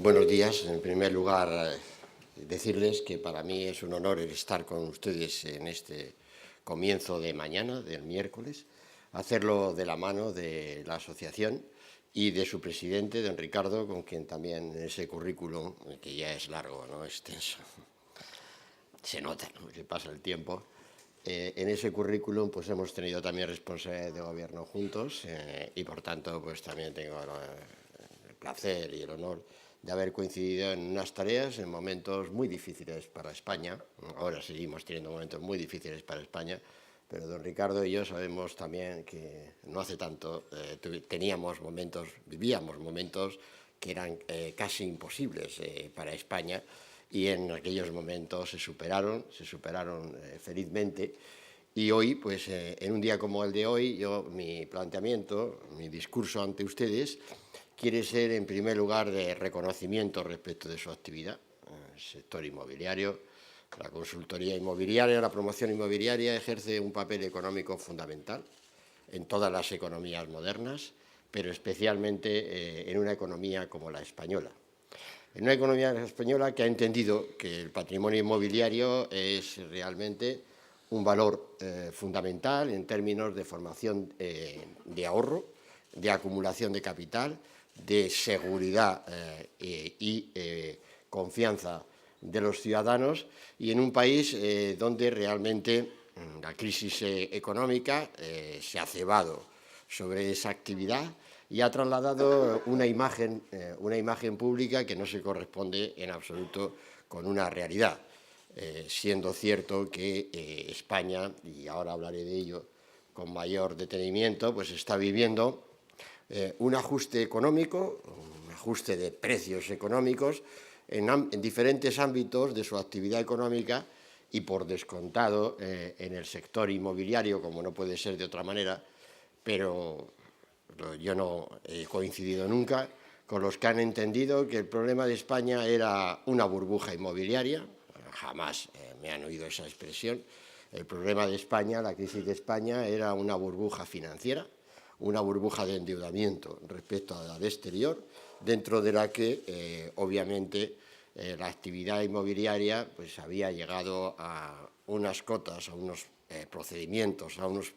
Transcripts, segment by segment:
Buenos días. En primer lugar, decirles que para mí es un honor el estar con ustedes en este comienzo de mañana, del miércoles, hacerlo de la mano de la asociación y de su presidente, don Ricardo, con quien también ese currículum, que ya es largo, no extenso, se nota, ¿no?, que pasa el tiempo. En ese currículum pues hemos tenido también responsabilidades de gobierno juntos y por tanto pues también tengo el placer y el honor de haber coincidido en unas tareas en momentos muy difíciles para España. Ahora seguimos teniendo momentos muy difíciles para España, pero don Ricardo y yo sabemos también que no hace tanto vivíamos momentos que eran casi imposibles para España, y en aquellos momentos se superaron felizmente. Y hoy, pues en un día como el de hoy, mi planteamiento, mi discurso ante ustedes, quiere ser en primer lugar de reconocimiento respecto de su actividad, el sector inmobiliario. La consultoría inmobiliaria, la promoción inmobiliaria ejerce un papel económico fundamental en todas las economías modernas, pero especialmente en una economía como la española. En una economía española que ha entendido que el patrimonio inmobiliario es realmente un valor fundamental en términos de formación de ahorro, de acumulación de capital, de seguridad y confianza de los ciudadanos, y en un país donde realmente la crisis económica se ha cebado sobre esa actividad y ha trasladado una imagen pública que no se corresponde en absoluto con una realidad, siendo cierto que España, y ahora hablaré de ello con mayor detenimiento, pues está viviendo un ajuste económico, un ajuste de precios económicos en diferentes ámbitos de su actividad económica y, por descontado, en el sector inmobiliario, como no puede ser de otra manera, pero yo no he coincidido nunca con los que han entendido que el problema de España era una burbuja inmobiliaria. Jamás me han oído esa expresión. El problema de España, la crisis de España, era una burbuja financiera, una burbuja de endeudamiento respecto a la de exterior, dentro de la que, obviamente, la actividad inmobiliaria pues había llegado a unas cotas, a unos procedimientos, a unos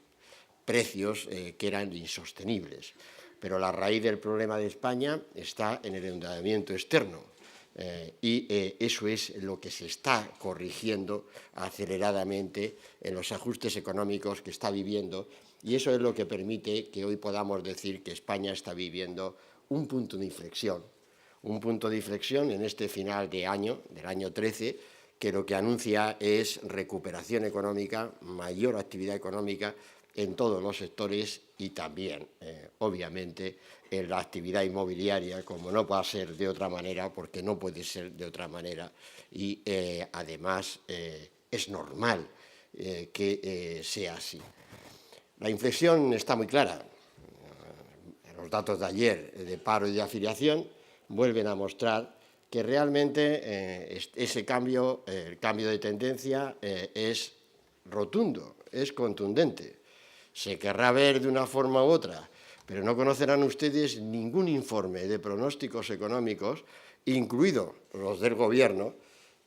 precios que eran insostenibles. Pero la raíz del problema de España está en el endeudamiento externo y eso es lo que se está corrigiendo aceleradamente en los ajustes económicos que está viviendo, y eso es lo que permite que hoy podamos decir que España está viviendo un punto de inflexión en este final de año, del año 13, que lo que anuncia es recuperación económica, mayor actividad económica en todos los sectores y también, obviamente, en la actividad inmobiliaria, como no va a ser de otra manera, porque no puede ser de otra manera, y además es normal que sea así. La inflexión está muy clara. Los datos de ayer de paro y de afiliación vuelven a mostrar que realmente ese cambio, el cambio de tendencia es rotundo, es contundente. Se querrá ver de una forma u otra, pero no conocerán ustedes ningún informe de pronósticos económicos, incluidos los del Gobierno,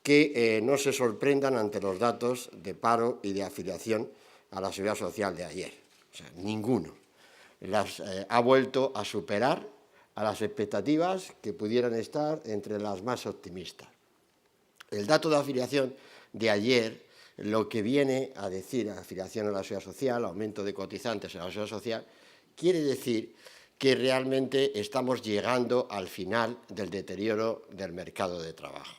que no se sorprendan ante los datos de paro y de afiliación a la Seguridad Social de ayer. O sea, ninguno. Las ha vuelto a superar a las expectativas que pudieran estar entre las más optimistas. El dato de afiliación de ayer lo que viene a decir, afiliación a la Seguridad Social, aumento de cotizantes en la Seguridad Social, quiere decir que realmente estamos llegando al final del deterioro del mercado de trabajo.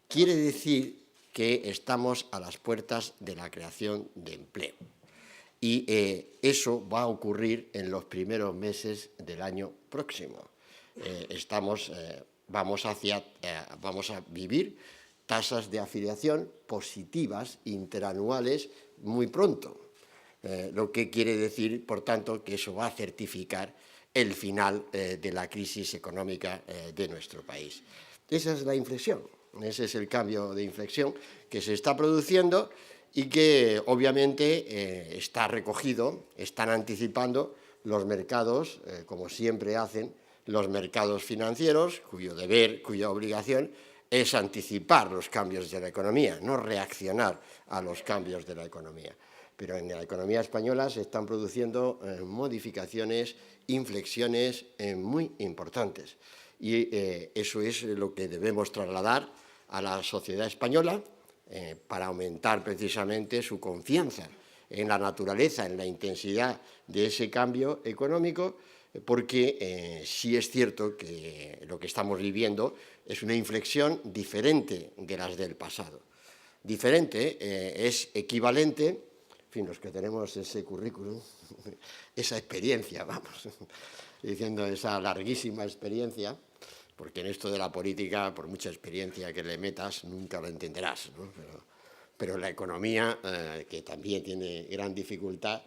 Quiere decir que estamos a las puertas de la creación de empleo. Y eso va a ocurrir en los primeros meses del año próximo. Vamos a vivir tasas de afiliación positivas interanuales muy pronto, lo que quiere decir, por tanto, que eso va a certificar el final de la crisis económica de nuestro país. Esa es la inflexión, ese es el cambio de inflexión que se está produciendo y que obviamente está recogido, están anticipando los mercados, como siempre hacen, los mercados financieros, cuyo deber, cuya obligación es anticipar los cambios de la economía, no reaccionar a los cambios de la economía. Pero en la economía española se están produciendo modificaciones, inflexiones muy importantes. Y eso es lo que debemos trasladar a la sociedad española para aumentar precisamente su confianza en la naturaleza, en la intensidad de ese cambio económico, porque sí es cierto que lo que estamos viviendo es una inflexión diferente de las del pasado. Diferente es equivalente, en fin, los que tenemos ese currículum, esa experiencia, vamos, diciendo esa larguísima experiencia, porque en esto de la política, por mucha experiencia que le metas, nunca lo entenderás, ¿no? Pero la economía, que también tiene gran dificultad,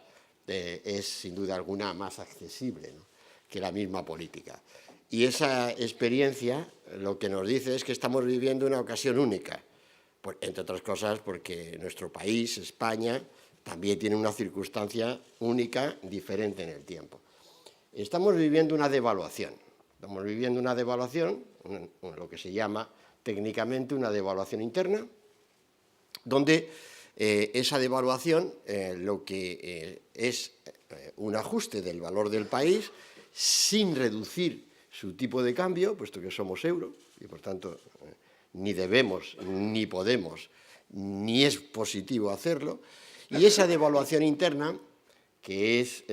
es sin duda alguna más accesible, ¿no?, que la misma política. Y esa experiencia lo que nos dice es que estamos viviendo una ocasión única, entre otras cosas porque nuestro país, España, también tiene una circunstancia única, diferente en el tiempo. Estamos viviendo una devaluación. Estamos viviendo una devaluación, lo que se llama técnicamente una devaluación interna, donde esa devaluación lo que es un ajuste del valor del país sin reducir su tipo de cambio, puesto que somos euro, y por tanto ni debemos, ni podemos, ni es positivo hacerlo, y esa devaluación interna, que es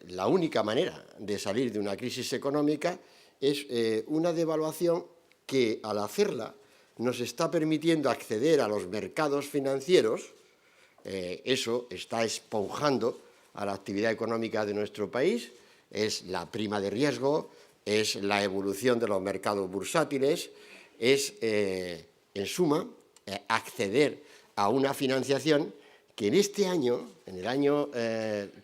la única manera de salir de una crisis económica, es una devaluación que al hacerla nos está permitiendo acceder a los mercados financieros. Eso está esponjando a la actividad económica de nuestro país, es la prima de riesgo, es la evolución de los mercados bursátiles, es, en suma, acceder a una financiación que en este año, en el año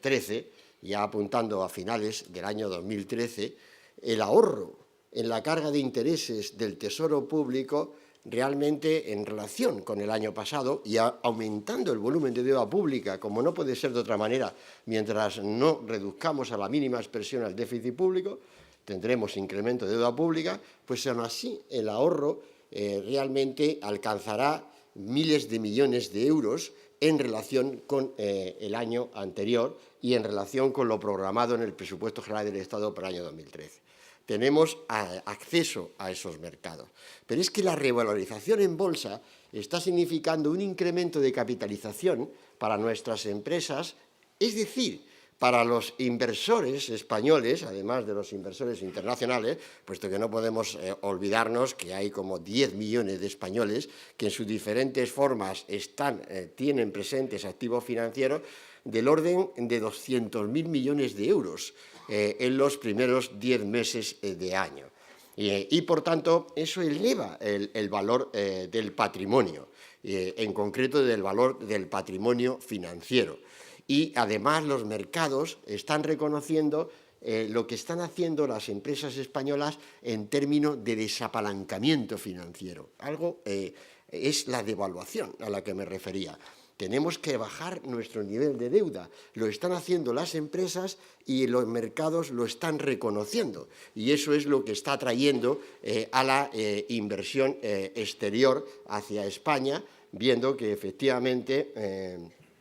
13, ya apuntando a finales del año 2013, el ahorro en la carga de intereses del Tesoro Público realmente en relación con el año pasado y aumentando el volumen de deuda pública, como no puede ser de otra manera, mientras no reduzcamos a la mínima expresión el déficit público, tendremos incremento de deuda pública, pues aún así el ahorro realmente alcanzará miles de millones de euros en relación con el año anterior y en relación con lo programado en el Presupuesto General del Estado para el año 2013. Tenemos acceso a esos mercados. Pero es que la revalorización en bolsa está significando un incremento de capitalización para nuestras empresas, es decir, para los inversores españoles, además de los inversores internacionales, puesto que no podemos olvidarnos que hay como 10 millones de españoles que en sus diferentes formas tienen presentes activos financieros del orden de 200.000 millones de euros en los primeros 10 meses de año. Y, por tanto, eso eleva el valor del patrimonio, en concreto del valor del patrimonio financiero. Y, además, los mercados están reconociendo lo que están haciendo las empresas españolas en términos de desapalancamiento financiero. Algo es la devaluación a la que me refería. Tenemos que bajar nuestro nivel de deuda. Lo están haciendo las empresas y los mercados lo están reconociendo. Y eso es lo que está atrayendo a la inversión exterior hacia España, viendo que efectivamente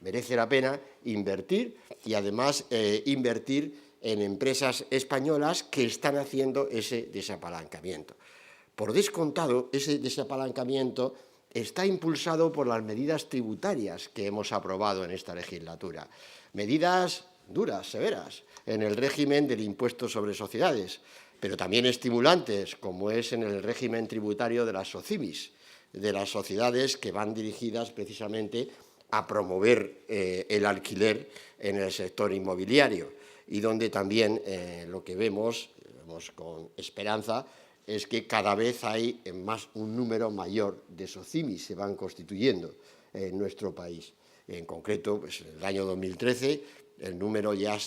merece la pena invertir y además invertir en empresas españolas que están haciendo ese desapalancamiento. Por descontado, ese desapalancamiento está impulsado por las medidas tributarias que hemos aprobado en esta legislatura. Medidas duras, severas, en el régimen del impuesto sobre sociedades, pero también estimulantes, como es en el régimen tributario de las SOCIMIs, de las sociedades que van dirigidas precisamente a promover el alquiler en el sector inmobiliario y donde también lo que vemos con esperanza es que cada vez hay un número mayor de SOCIMIs se van constituyendo en nuestro país. En concreto, pues, en el año 2013 el número ya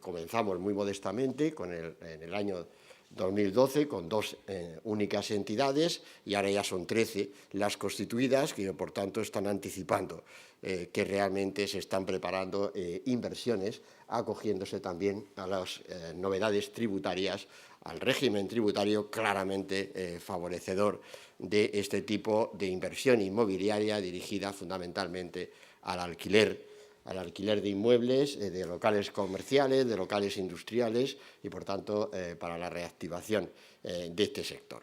comenzamos muy modestamente en el año 2012 con 2 únicas entidades y ahora ya son 13 las constituidas que por tanto están anticipando que realmente se están preparando inversiones acogiéndose también a las novedades tributarias al régimen tributario claramente favorecedor de este tipo de inversión inmobiliaria dirigida fundamentalmente al alquiler de inmuebles, de locales comerciales, de locales industriales y, por tanto, para la reactivación de este sector.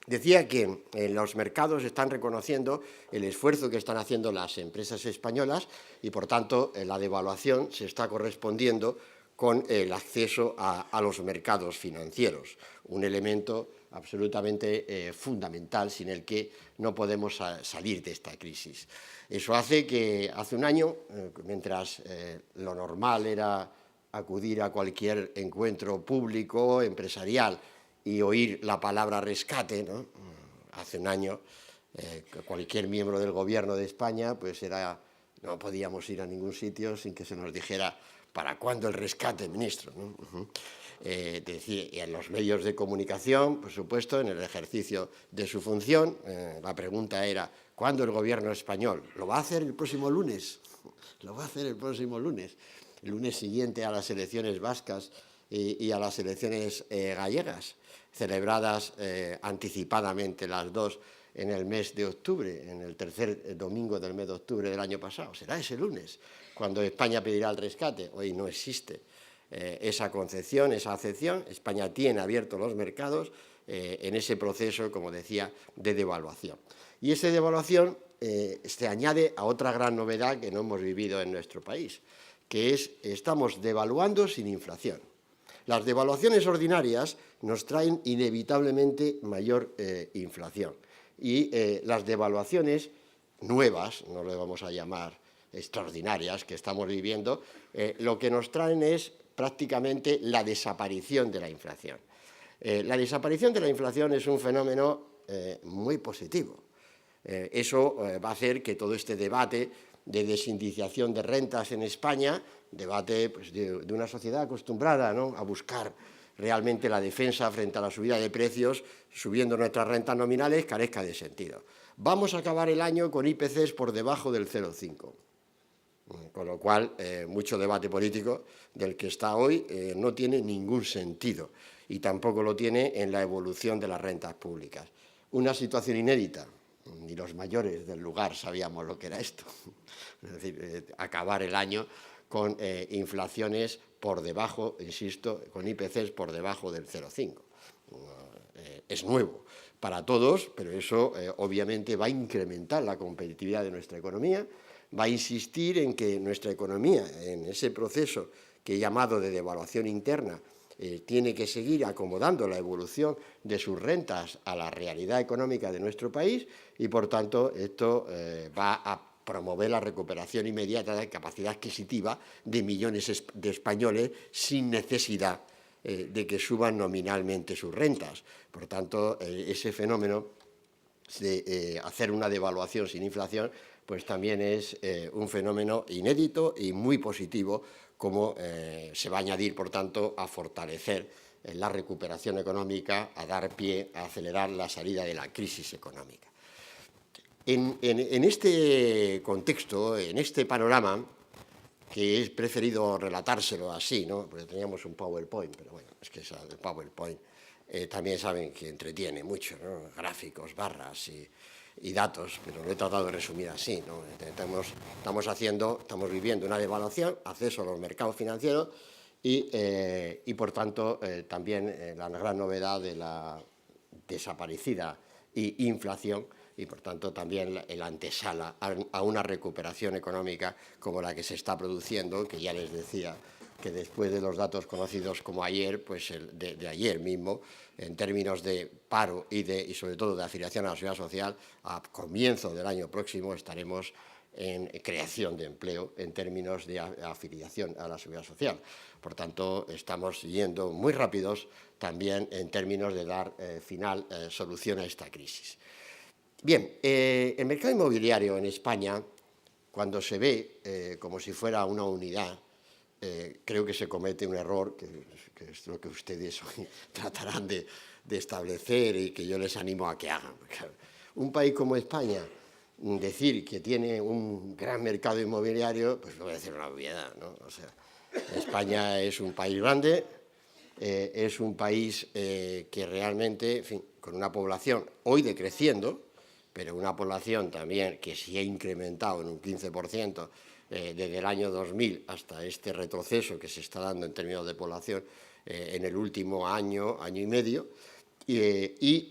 Decía que los mercados están reconociendo el esfuerzo que están haciendo las empresas españolas y, por tanto, la devaluación se está correspondiendo con el acceso a los mercados financieros, un elemento absolutamente fundamental sin el que no podemos salir de esta crisis. Eso hace que hace un año, mientras lo normal era acudir a cualquier encuentro público, empresarial, y oír la palabra rescate, ¿no? Hace un año cualquier miembro del Gobierno de España pues no podíamos ir a ningún sitio sin que se nos dijera ¿para cuándo el rescate, ministro? ¿No? Y en los medios de comunicación, por supuesto, en el ejercicio de su función, la pregunta era ¿cuándo el Gobierno español? ¿Lo va a hacer el próximo lunes? ¿Lo va a hacer el próximo lunes? El lunes siguiente a las elecciones vascas y a las elecciones gallegas, celebradas anticipadamente las dos en el mes de octubre, en el tercer domingo del mes de octubre del año pasado. Será ese lunes cuando España pedirá el rescate. Hoy no existe esa concepción, esa acepción. España tiene abiertos los mercados en ese proceso, como decía, de devaluación. Y esa devaluación se añade a otra gran novedad que no hemos vivido en nuestro país, que es estamos devaluando sin inflación. Las devaluaciones ordinarias nos traen inevitablemente mayor inflación y las devaluaciones nuevas, no le vamos a llamar extraordinarias, que estamos viviendo, lo que nos traen es prácticamente la desaparición de la inflación. La desaparición de la inflación es un fenómeno muy positivo. Eso va a hacer que todo este debate de desindiciación de rentas en España, debate pues, de una sociedad acostumbrada, ¿no?, a buscar realmente la defensa frente a la subida de precios, subiendo nuestras rentas nominales, carezca de sentido. Vamos a acabar el año con IPCs por debajo del 0,5, con lo cual mucho debate político del que está hoy no tiene ningún sentido y tampoco lo tiene en la evolución de las rentas públicas. Una situación inédita. Ni los mayores del lugar sabíamos lo que era esto. Es decir, acabar el año con inflaciones por debajo, insisto, con IPCs por debajo del 0,5. Es nuevo para todos, pero eso obviamente va a incrementar la competitividad de nuestra economía, va a insistir en que nuestra economía, en ese proceso que he llamado de devaluación interna, tiene que seguir acomodando la evolución de sus rentas a la realidad económica de nuestro país y, por tanto, esto va a promover la recuperación inmediata de capacidad adquisitiva de millones de españoles sin necesidad de que suban nominalmente sus rentas. Por tanto, ese fenómeno de hacer una devaluación sin inflación pues también es un fenómeno inédito y muy positivo, como se va a añadir, por tanto, a fortalecer la recuperación económica, a dar pie a acelerar la salida de la crisis económica. En este contexto, en este panorama, que he preferido relatárselo así, ¿no?, porque teníamos un PowerPoint, pero bueno, es que el PowerPoint también saben que entretiene mucho, ¿no?, gráficos, barras y datos, pero lo he tratado de resumir así, ¿no? Estamos viviendo una devaluación, acceso a los mercados financieros y por tanto, también la gran novedad de la desaparecida inflación y, por tanto, también el antesala a una recuperación económica como la que se está produciendo, que ya les decía que después de los datos conocidos como ayer, pues de ayer mismo, en términos de paro y sobre todo de afiliación a la seguridad social, a comienzo del año próximo estaremos en creación de empleo en términos de afiliación a la seguridad social. Por tanto, estamos yendo muy rápidos también en términos de dar solución a esta crisis. Bien, el mercado inmobiliario en España, cuando se ve como si fuera una unidad, creo que se comete un error, que es lo que ustedes hoy tratarán de establecer y que yo les animo a que hagan. Un país como España, decir que tiene un gran mercado inmobiliario, pues no voy a decir una obviedad, ¿no? O sea, España es un país grande, es un país que realmente, en fin, con una población hoy decreciendo, pero una población también que se ha incrementado en un 15% desde el año 2000 hasta este retroceso que se está dando en términos de población en el último año, año y medio, y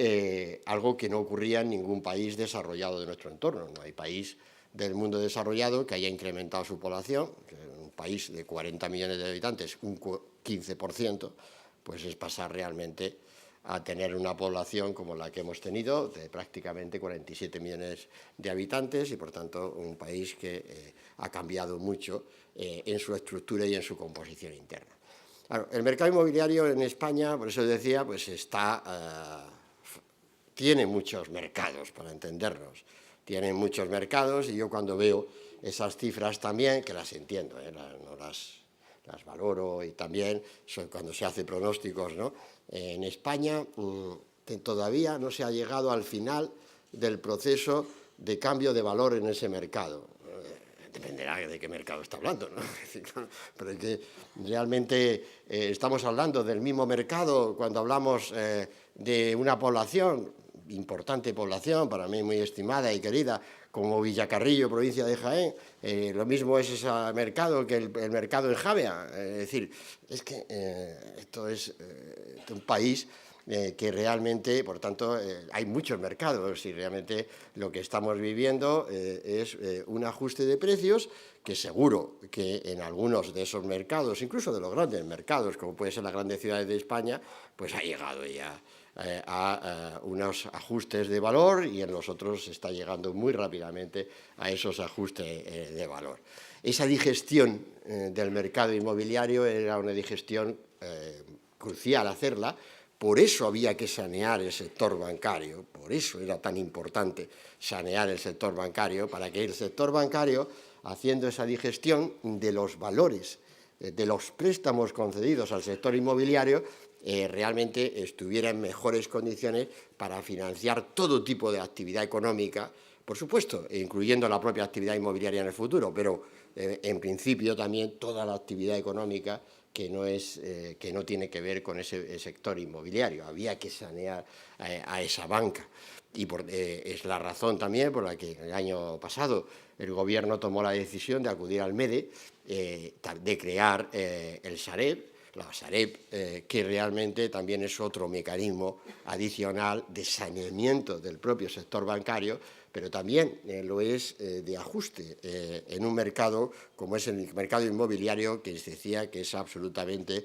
algo que no ocurría en ningún país desarrollado de nuestro entorno. No hay país del mundo desarrollado que haya incrementado su población, un país de 40 millones de habitantes, un 15%, pues es pasar realmente a tener una población como la que hemos tenido, de prácticamente 47 millones de habitantes y, por tanto, un país que ha cambiado mucho en su estructura y en su composición interna. Claro, el mercado inmobiliario en España, por eso decía, pues tiene muchos mercados, para entendernos. Tiene muchos mercados y yo cuando veo esas cifras también, que las entiendo, no las valoro y también cuando se hace pronósticos, ¿no? En España todavía no se ha llegado al final del proceso de cambio de valor en ese mercado. Dependerá de qué mercado está hablando, ¿no? Pero es que realmente estamos hablando del mismo mercado cuando hablamos de una población, importante población, para mí muy estimada y querida, como Villacarrillo, provincia de Jaén, lo mismo es ese mercado que el mercado en Javea. Es decir, es que esto es un país que realmente, por tanto, hay muchos mercados y realmente lo que estamos viviendo es un ajuste de precios que seguro que en algunos de esos mercados, incluso de los grandes mercados, como puede ser las grandes ciudades de España, pues ha llegado ya a unos ajustes de valor y en los otros se está llegando muy rápidamente a esos ajustes de valor. Esa digestión del mercado inmobiliario era una digestión crucial hacerla. Por eso había que sanear el sector bancario, por eso era tan importante sanear el sector bancario, para que el sector bancario, haciendo esa digestión de los valores, de los préstamos concedidos al sector inmobiliario, realmente estuviera en mejores condiciones para financiar todo tipo de actividad económica, por supuesto, incluyendo la propia actividad inmobiliaria en el futuro, pero en principio también toda la actividad económica que no tiene que ver con ese sector inmobiliario. Había que sanear a esa banca. Y es la razón también por la que el año pasado el Gobierno tomó la decisión de acudir al MEDE, de crear el Sareb, la Sareb, que realmente también es otro mecanismo adicional de saneamiento del propio sector bancario, pero también lo es de ajuste en un mercado como es el mercado inmobiliario, que les decía que es absolutamente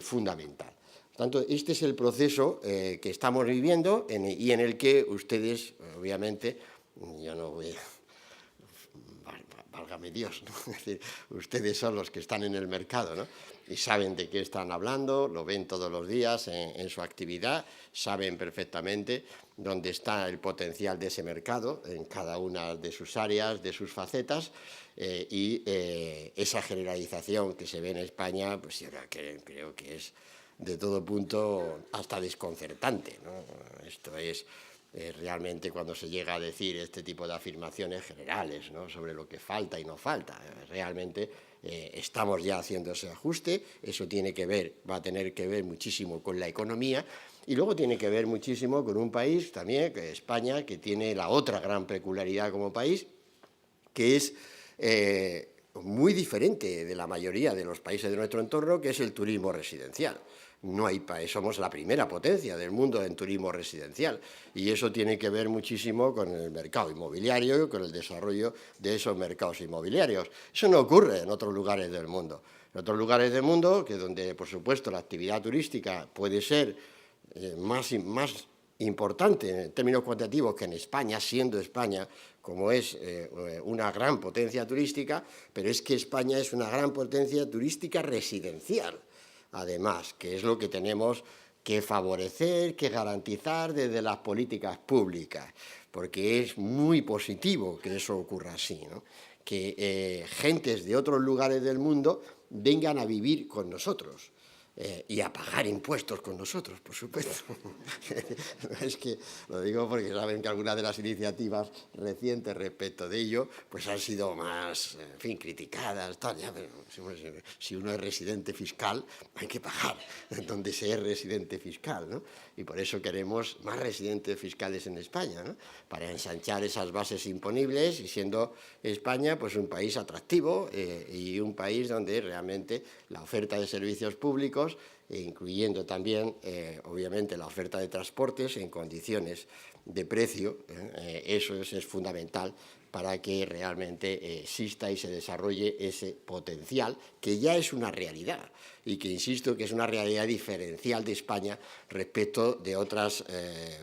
fundamental. Por tanto, este es el proceso que estamos viviendo y en el que ustedes, obviamente, yo no voy a... Válgame Dios, ¿no? Es decir, ustedes son los que están en el mercado, ¿no? Y saben de qué están hablando, lo ven todos los días en su actividad, saben perfectamente dónde está el potencial de ese mercado, en cada una de sus áreas, de sus facetas, y esa generalización que se ve en España, pues yo creo que es de todo punto hasta desconcertante, ¿no? Esto es... realmente cuando se llega a decir este tipo de afirmaciones generales, ¿no?, sobre lo que falta y no falta. Realmente estamos ya haciendo ese ajuste, eso va a tener que ver muchísimo con la economía y luego tiene que ver muchísimo con un país también, que España, que tiene la otra gran peculiaridad como país, que es muy diferente de la mayoría de los países de nuestro entorno, que es el turismo residencial. No hay país, somos la primera potencia del mundo en turismo residencial y eso tiene que ver muchísimo con el mercado inmobiliario y con el desarrollo de esos mercados inmobiliarios. Eso no ocurre en otros lugares del mundo. En otros lugares del mundo, que donde, por supuesto, la actividad turística puede ser más importante en términos cuantitativos que en España, siendo España como es una gran potencia turística, pero es que España es una gran potencia turística residencial, además, que es lo que tenemos que favorecer, que garantizar desde las políticas públicas, porque es muy positivo que eso ocurra así, ¿no? Que gentes de otros lugares del mundo vengan a vivir con nosotros. y a pagar impuestos con nosotros, por supuesto. Es que lo digo porque saben que algunas de las iniciativas recientes respecto de ello pues han sido más, en fin, criticadas, tal, ya, pero si uno es residente fiscal hay que pagar donde se es residente fiscal, ¿no? Y por eso queremos más residentes fiscales en España, ¿no? Para ensanchar esas bases imponibles y siendo España pues un país atractivo y un país donde realmente la oferta de servicios públicos, incluyendo también, obviamente, la oferta de transportes en condiciones de precio, eso es fundamental para que realmente exista y se desarrolle ese potencial, que ya es una realidad y que, insisto, que es una realidad diferencial de España respecto de otras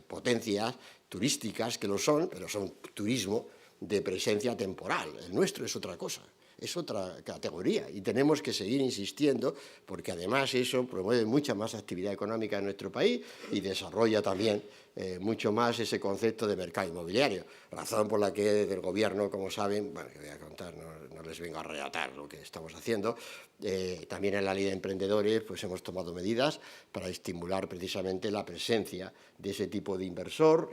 potencias turísticas que lo son, pero son turismo de presencia temporal. El nuestro es otra cosa, es otra categoría y tenemos que seguir insistiendo porque además eso promueve mucha más actividad económica en nuestro país y desarrolla también mucho más ese concepto de mercado inmobiliario, razón por la que desde el Gobierno, como saben, bueno, que voy a contar, no les vengo a relatar lo que estamos haciendo, también en la Ley de Emprendedores pues hemos tomado medidas para estimular precisamente la presencia de ese tipo de inversor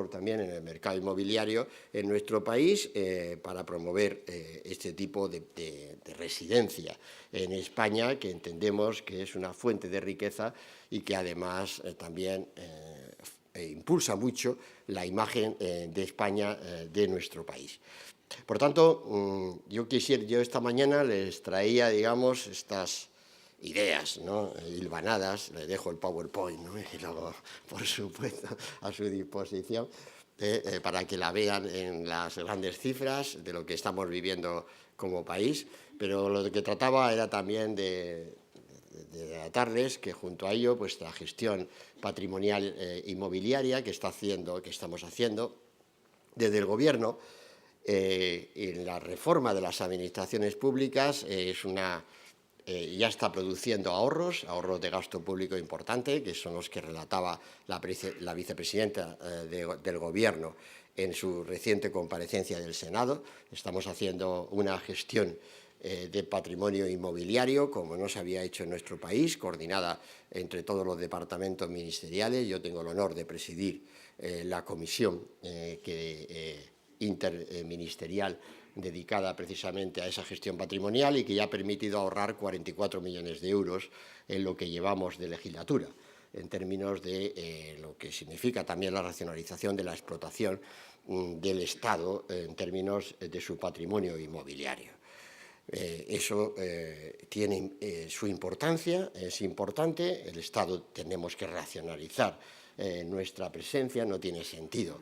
también en el mercado inmobiliario en nuestro país para promover este tipo de residencia en España, que entendemos que es una fuente de riqueza y que además también impulsa mucho la imagen de España de nuestro país. Por tanto, yo esta mañana les traía, digamos, estas ideas, ¿no?, hilvanadas, les dejo el PowerPoint, ¿no?, y luego, por supuesto, a su disposición, para que la vean en las grandes cifras de lo que estamos viviendo como país, pero lo que trataba era también de tratarles que junto a ello pues la gestión patrimonial inmobiliaria que estamos haciendo desde el Gobierno en la reforma de las administraciones públicas ya está produciendo ahorros de gasto público importante, que son los que relataba la vicepresidenta del Gobierno en su reciente comparecencia del Senado. Estamos haciendo una gestión de patrimonio inmobiliario, como no se había hecho en nuestro país, coordinada entre todos los departamentos ministeriales. Yo tengo el honor de presidir la comisión interministerial dedicada precisamente a esa gestión patrimonial y que ya ha permitido ahorrar 44 millones de euros en lo que llevamos de legislatura, en términos de lo que significa también la racionalización de la explotación del Estado en términos de su patrimonio inmobiliario. Eso tiene su importancia, es importante. El Estado tenemos que racionalizar nuestra presencia, no tiene sentido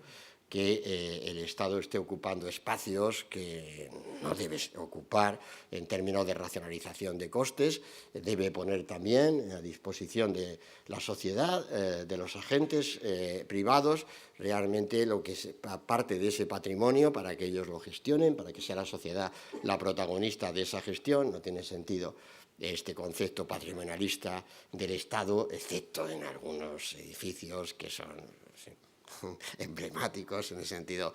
que el Estado esté ocupando espacios que no debe ocupar en términos de racionalización de costes. Debe poner también a disposición de la sociedad, de los agentes privados, realmente lo que es parte de ese patrimonio para que ellos lo gestionen, para que sea la sociedad la protagonista de esa gestión. No tiene sentido este concepto patrimonialista del Estado, excepto en algunos edificios que son emblemáticos en el sentido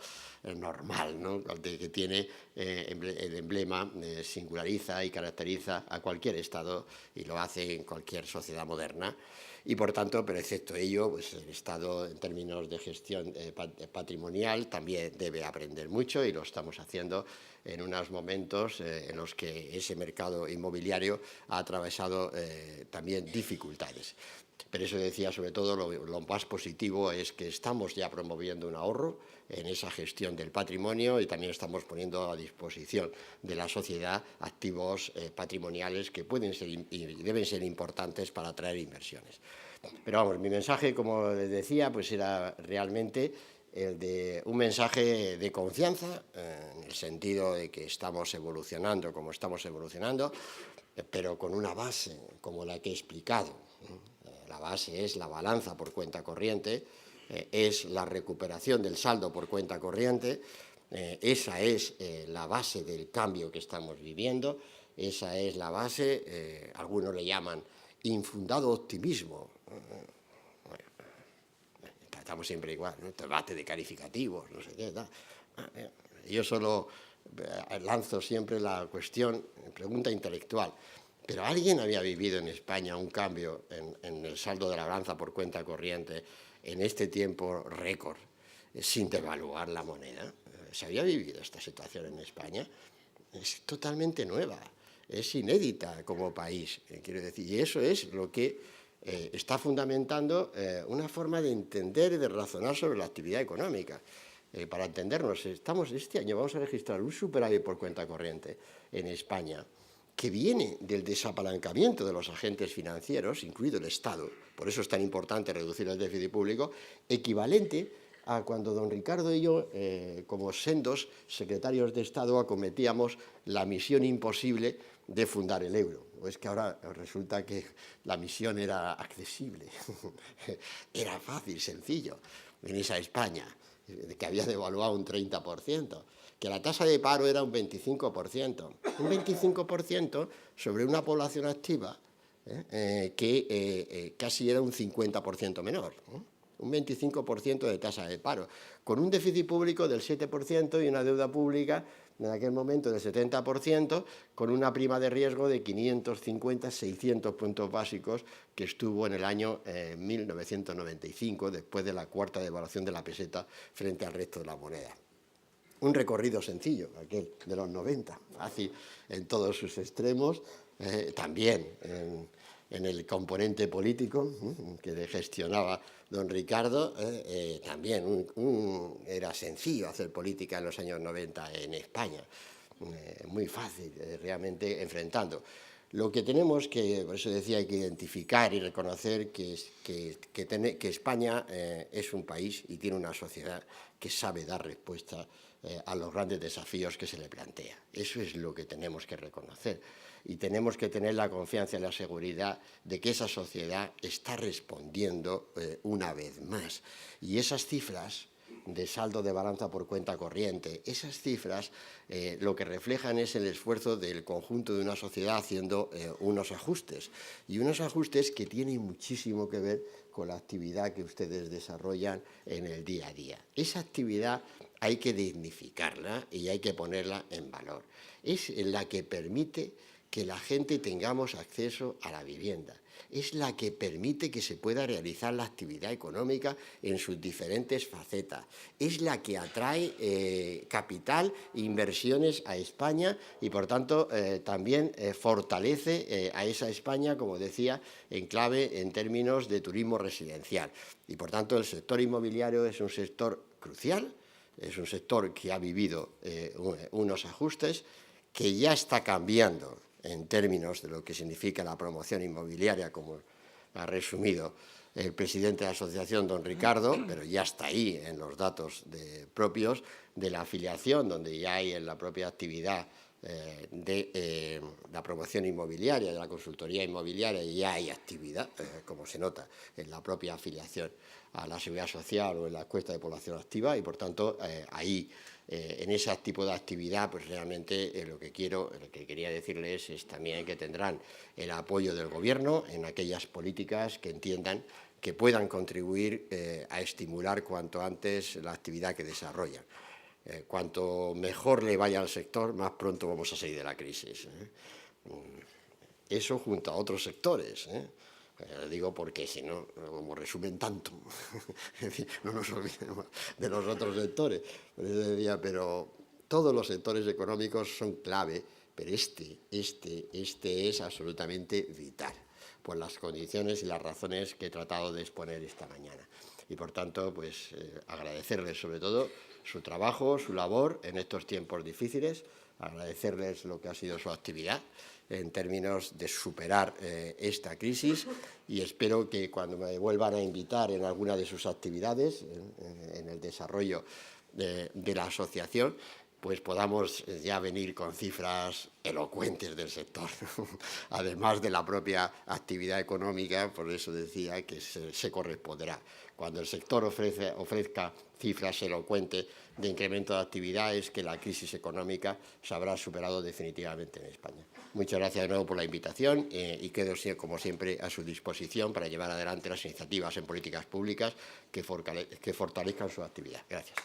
normal, ¿no?, que tiene el emblema, singulariza y caracteriza a cualquier Estado y lo hace en cualquier sociedad moderna. Y, por tanto, pero excepto ello, pues el Estado, en términos de gestión patrimonial, también debe aprender mucho y lo estamos haciendo en unos momentos en los que ese mercado inmobiliario ha atravesado también dificultades. Pero eso decía, sobre todo, lo más positivo es que estamos ya promoviendo un ahorro en esa gestión del patrimonio y también estamos poniendo a disposición de la sociedad activos patrimoniales que pueden ser y deben ser importantes para atraer inversiones. Pero vamos, mi mensaje, como les decía, pues era realmente el de un mensaje de confianza, en el sentido de que estamos evolucionando como estamos evolucionando, pero con una base como la que he explicado. La base es la balanza por cuenta corriente, es la recuperación del saldo por cuenta corriente, esa es la base del cambio que estamos viviendo, esa es la base, algunos le llaman infundado optimismo. Bueno, estamos siempre igual, ¿no? Debate de calificativos, no sé qué, tal. Yo solo lanzo siempre la pregunta intelectual. Pero ¿alguien había vivido en España un cambio en el saldo de la balanza por cuenta corriente en este tiempo récord, sin devaluar la moneda? ¿Se había vivido esta situación en España? Es totalmente nueva, es inédita como país, quiero decir, y eso es lo que está fundamentando una forma de entender y de razonar sobre la actividad económica. Para entendernos, este año vamos a registrar un superávit por cuenta corriente en España que viene del desapalancamiento de los agentes financieros, incluido el Estado, por eso es tan importante reducir el déficit público, equivalente a cuando don Ricardo y yo, como sendos secretarios de Estado, acometíamos la misión imposible de fundar el euro. O es que ahora resulta que la misión era accesible, era fácil, sencillo. Venís a España, que había devaluado un 30%, que la tasa de paro era un 25%. Un 25% sobre una población activa que casi era un 50% menor. Un 25% de tasa de paro, con un déficit público del 7% y una deuda pública en aquel momento del 70%, con una prima de riesgo de 550, 600 puntos básicos que estuvo en el año 1995, después de la cuarta devaluación de la peseta frente al resto de la moneda. Un recorrido sencillo, aquel de los 90, fácil en todos sus extremos, también en el componente político que gestionaba don Ricardo, también era sencillo hacer política en los años 90 en España, muy fácil, realmente enfrentando. Lo que tenemos que, por eso decía, hay que identificar y reconocer que España es un país y tiene una sociedad que sabe dar respuesta a los grandes desafíos que se le plantea. Eso es lo que tenemos que reconocer. Y tenemos que tener la confianza y la seguridad de que esa sociedad está respondiendo una vez más. Y esas cifras de saldo de balanza por cuenta corriente, esas cifras lo que reflejan es el esfuerzo del conjunto de una sociedad haciendo unos ajustes. Y unos ajustes que tienen muchísimo que ver con la actividad que ustedes desarrollan en el día a día. Esa actividad hay que dignificarla y hay que ponerla en valor. Es la que permite que la gente tengamos acceso a la vivienda. Es la que permite que se pueda realizar la actividad económica en sus diferentes facetas. Es la que atrae capital e inversiones a España y, por tanto, también fortalece a esa España, como decía, en clave en términos de turismo residencial. Y, por tanto, el sector inmobiliario es un sector crucial, es un sector que ha vivido unos ajustes, que ya está cambiando en términos de lo que significa la promoción inmobiliaria, como ha resumido el presidente de la asociación, don Ricardo, pero ya está ahí en los datos propios de la afiliación, donde ya hay en la propia actividad de la promoción inmobiliaria, de la consultoría inmobiliaria, ya hay actividad, como se nota en la propia afiliación a la Seguridad Social o en la encuesta de población activa, y por tanto ahí en ese tipo de actividad, pues realmente lo que quería decirles es también que tendrán el apoyo del Gobierno en aquellas políticas que entiendan que puedan contribuir a estimular cuanto antes la actividad que desarrollan. Cuanto mejor le vaya al sector, más pronto vamos a salir de la crisis. Eso junto a otros sectores. Lo digo porque si no, como resumen tanto, no nos olvidemos de los otros sectores. Por eso decía, pero todos los sectores económicos son clave, pero este es absolutamente vital, por las condiciones y las razones que he tratado de exponer esta mañana. Y por tanto, pues agradecerles sobre todo su trabajo, su labor en estos tiempos difíciles, agradecerles lo que ha sido su actividad en términos de superar esta crisis, y espero que cuando me vuelvan a invitar en alguna de sus actividades, en el desarrollo de la asociación, pues podamos ya venir con cifras elocuentes del sector, además de la propia actividad económica. Por eso decía que se corresponderá. Cuando el sector ofrezca cifras elocuentes de incremento de actividad, es que la crisis económica se habrá superado definitivamente en España. Muchas gracias de nuevo por la invitación y quedo, como siempre, a su disposición para llevar adelante las iniciativas en políticas públicas que fortalezcan su actividad. Gracias.